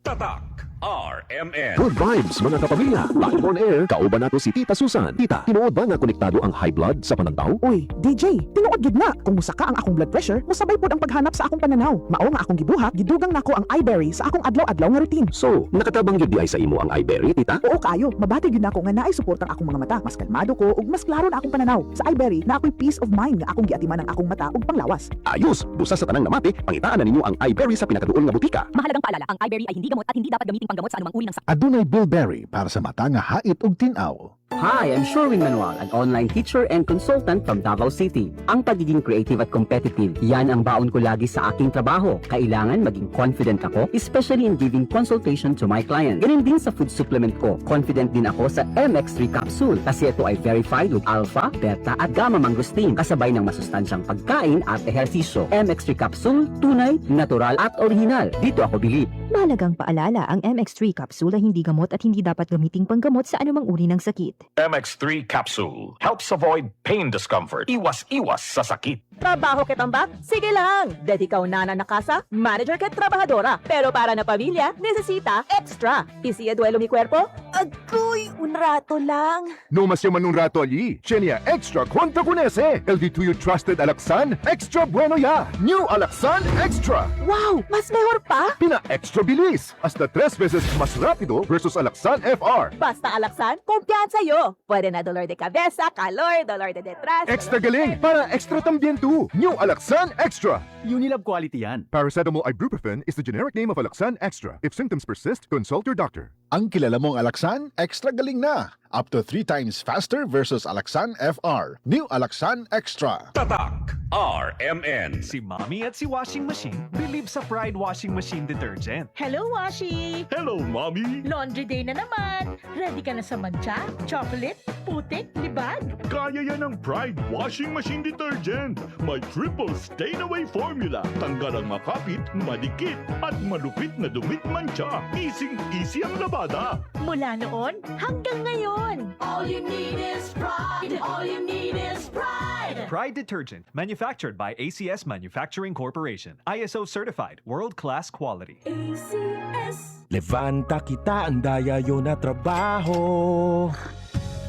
Tatak RMN. Good vibes mga kapamilya. Live on air, kauban nato si Tita Susan. Tita, tinuod ba nga konektado ang high blood sa panantaw? Uy, DJ, tinuod gid na. Kung musaka ang akong blood pressure, musabay pod ang paghanap sa akong pananaw. Mao nga akong gibuhat, gidugang nako ang iBerry sa akong adlaw-adlaw nga routine. So, nakatabang yun di ay sa imo ang iBerry, Tita? Oo kayo, mabati gyud nako nga naay suporta ang akong mga mata. Mas kalmado ko ug mas klaro na akong pananaw. Sa iBerry, na ako'y peace of mind nga akong giatiman ang akong mata ug panglawas. Ayos, busa sa tanang namati, pangitaan na ninyo ang iBerry sa pinakaduol nga butika. Mahalagang paalala, ang iBerry ay hindi gamot at hindi dapat gamiting panggamot sa anumang uri ng sakit. Adunay Bilberry para sa mata nga hait ug tinaw. Hi, I'm Sherwin Manuel, an online teacher and consultant from Davao City. Ang pagiging creative at competitive, yan ang baon ko lagi sa aking trabaho. Kailangan maging confident ako, especially in giving consultation to my client. Ganun din sa food supplement ko. Confident din ako sa MX3 capsule kasi ito ay verified with alpha, beta at gamma mangosteen kasabay ng masustansyang pagkain at ehersisyo. MX3 capsule, tunay, natural at original. Dito ako bilib. Mahalagang paalala, ang MX3 capsule ay hindi gamot at hindi dapat gamiting panggamot sa anumang uri ng sakit. MX3 Capsule helps avoid pain discomfort. Iwas-iwas sa sakit. Trabaho kitambak? Sige lang! Dedikaw na nakasa, manager ket trabahadora. Pero para na pamilya, nesesita extra. Isiya duelo mi cuerpo? Agoy, un rato lang. No mas yaman un rato allí. Chenia Extra Cuenta con ese. El di tuyo trusted Alaksan, extra bueno ya. New Alaksan Extra. Wow, mas mejor pa? Pina extra bilis. Hasta 3 veces más rápido versus Alaksan FR. Basta alaksan, kumpiyansa yo. Pwede na dolor de cabeza, calor, dolor de detrás. Extra galing para extra también tú. New Alaksan Extra. Unilab quality yan. Paracetamol ibuprofen is the generic name of Alaksan Extra. If symptoms persist, consult your doctor. Ang kilala mong Alaksan, extra galing na. Up to 3 times faster versus Alaksan FR. New Alaksan Extra. Tatak RMN. Si Mommy at si Washing Machine believe sa Pride Washing Machine Detergent. Hello, Washi! Hello, Mommy. Laundry day na naman! Ready ka na sa mancha, chocolate, putik, libag? Kaya yan ng Pride Washing Machine Detergent. May triple stain-away formula. Tanggal ang makapit, madikit, at malupit na dumit mancha. Easy ang labada. Mula noon hanggang ngayon. All you need is pride. All you need is pride. Pride Detergent, manufactured by ACS Manufacturing Corporation. ISO certified, world-class quality. ACS. Levanta kita ang dayayo na trabaho.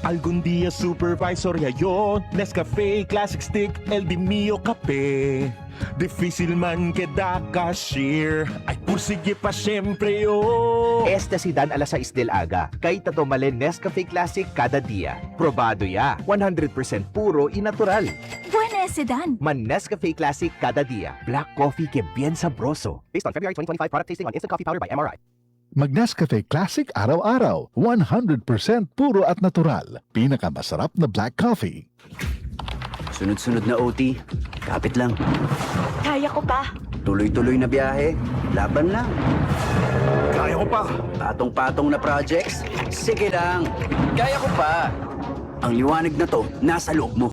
Algún día supervisor yayon. Nescafe Classic Stick, El Di Mio Kape. Difícil man queda cashier. Ay pursige pa siyempre yo. Esta si Dan alas 6 del aga. Kay tatomalen Nescafe Classic kada dia. Probado ya. 100% puro y natural. Buena ese Dan. Man Nescafe Classic cada dia. Black coffee que bien sabroso. Based on February 2025 product tasting on Instant Coffee Powder by MRI. Mag-Nescafe Classic araw-araw. 100% puro at natural. Pinakamasarap na black coffee. Sunod-sunod na OT, kapit lang. Kaya ko pa. Tuloy-tuloy na biyahe, laban lang. Kaya ko pa. Patong-patong na projects, sige lang. Kaya ko pa. Ang liwanag na to, nasa loob mo.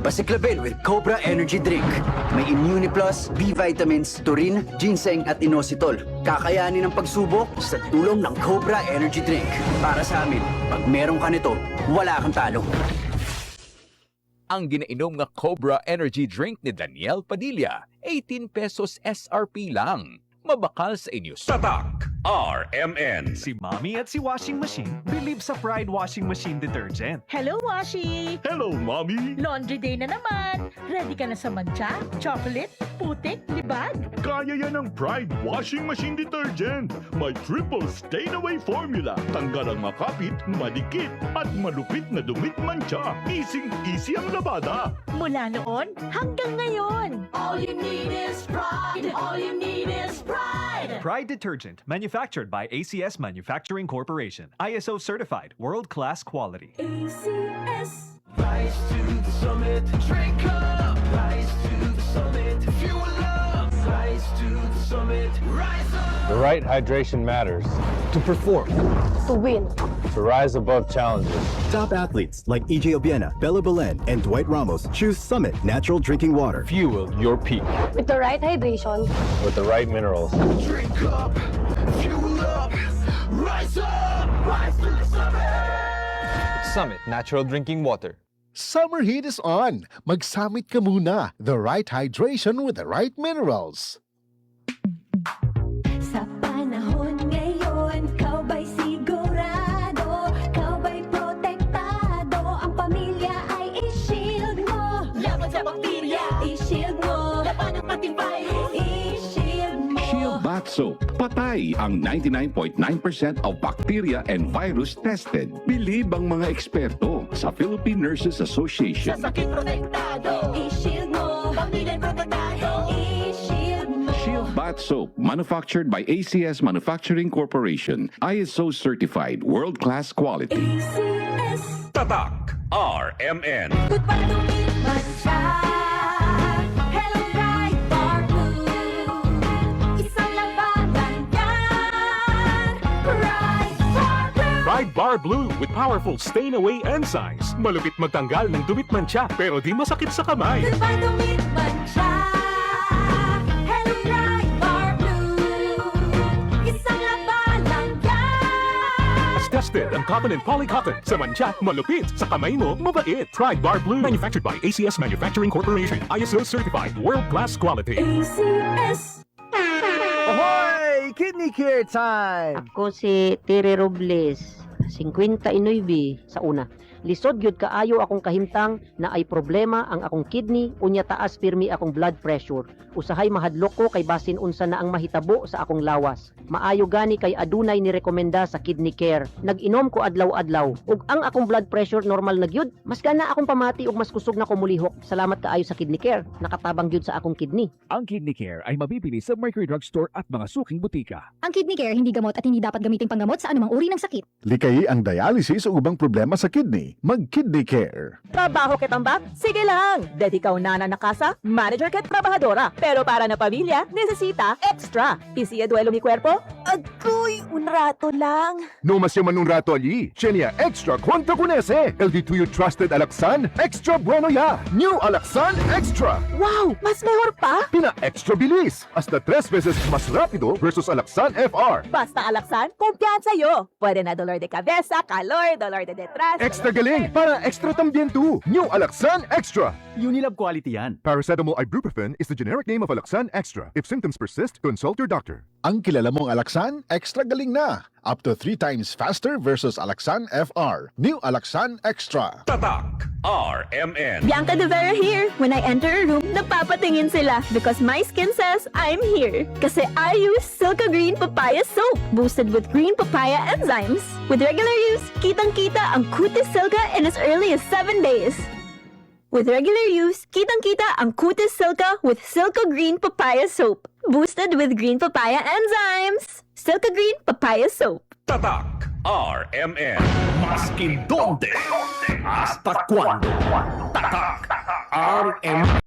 Pasiklabin with Cobra Energy Drink. May Immune Plus, B vitamins, taurine, ginseng at inositol. Kakayanin ang pagsubok sa tulong ng Cobra Energy Drink. Para sa amin, pag meron ka nito, wala kang talo. Ang ginainom nga Cobra Energy Drink ni Daniel Padilla, 18 pesos SRP lang. Mabakal sa inyo. Tatak RMN. Si Mommy at si Washing Machine believe sa Pride Washing Machine Detergent. Hello, Washi! Hello, Mommy. Laundry day na naman. Ready ka na sa mancha, chocolate, putik, libag? Kaya yan ng Pride Washing Machine Detergent. May triple stain-away formula. Tanggal ang makapit, madikit, at malupit na dumit mancha. Easy ang labada. Mula noon hanggang ngayon. All you need is pride. All you need is pride. Pride Detergent, manufactured by ACS Manufacturing Corporation. ISO certified, world-class quality. ACS. Rise to the summit, drink up. Rise to the summit, fuel up. Rise to the summit, rise up. The right hydration matters. To perform. To win. To rise above challenges. Top athletes like EJ Obiena, Bella Belen, and Dwight Ramos choose Summit Natural Drinking Water. Fuel your peak With the right hydration. with the right minerals. Drink up, fuel up, rise up. Rise to the summit. Summit Natural Drinking Water. Summer heat is on. Mag-summit ka muna. The right hydration with the right minerals. Sa panahon ngayon. Soap. Patay ang 99.9% of bacteria and virus tested. Bilib ang mga eksperto sa Philippine Nurses Association. sakit protektado, i-shield mo, pamilya protektado, i-shield mo. Shield Bath Soap, manufactured by ACS Manufacturing Corporation. ISO certified, world-class quality. ACS. Tatak RMN. Goodbye to me, Mancha. Hello, bright bar blue. Isang labanan yan. Bright bar blue. Pride Bar Blue with powerful stain-away enzymes. Malupit magtanggal ng dumit mancha pero di masakit sa kamay. Goodbye to me, Mancha. Hello, bright bar blue. Isang labanan yan. As tested ang cotton and polycotton. Sa mancha, malupit. Sa kamay mo, mabait. Pride Bar Blue. Manufactured by ACS Manufacturing Corporation. ISO certified. World-class quality. ACS. Ahoy! Kidney Care time! Ako si Tere Robles, 59 sa una. Lisod gyud kaayo akong kahimtang na ay problema ang akong kidney unya taas pirmi akong blood pressure. Usahay mahadlok ko kay basin unsa na ang mahitabo sa akong lawas. Maayo gani kay adunay ni rekomenda sa Kidney Care. Nag-inom ko adlaw-adlaw ug ang akong blood pressure normal na gyud. Mas gana akong pamati ug mas kusog na ko mulihok. Salamat kaayo sa Kidney Care. Nakatabang gyud sa akong kidney. Ang Kidney Care ay mabibili sa Mercury Drugstore at mga suking butika. Ang Kidney Care hindi gamot at hindi dapat gamiting panggamot sa anumang uri ng sakit. Likayi ang dialysis o ubang problema sa kidney. Mag-Kidney Care. Trabaho kitambak? Sige lang! Dedikaw na nakasa, manager ket trabahadora. Pero para na pamilya, nesesita extra. Isiya duelo mi cuerpo? Agoy, un rato lang. No mas yaman un rato allí. Chenia Extra Cuenta con ese. El di tuyo trusted Alaksan Extra Bueno ya. New Alaksan Extra. Wow, mas mejor pa? Pina extra bilis. Hasta 3 veces más rápido versus Alaksan FR. Basta alaksan, kumpiyansa yo. Pwede na dolor de cabeza, calor, dolor de detrás. Extra galing. Para extra también tú. New Alaksan Extra. Unilab quality yan. Paracetamol ibuprofen is the generic name of Alaksan Extra. If symptoms persist, consult your doctor. Ang kilala mong Alaksan, extra galing na. Up to 3 times faster versus Alaksan FR. New Alaksan Extra. Tatak RMN. Bianca De Vera here. When I enter a room, napapatingin sila because my skin says I'm here. Kasi I use Silka Green Papaya Soap, boosted with green papaya enzymes. With regular use, kitang-kita ang Cutis Silka in as early as 7 days. With regular use, kitang-kita ang Cutis Silka with Silka Green Papaya Soap, boosted with green papaya enzymes. Silka Green Papaya Soap. Tatak RMN. Maskin donde, hasta cuando. Tatak RMN.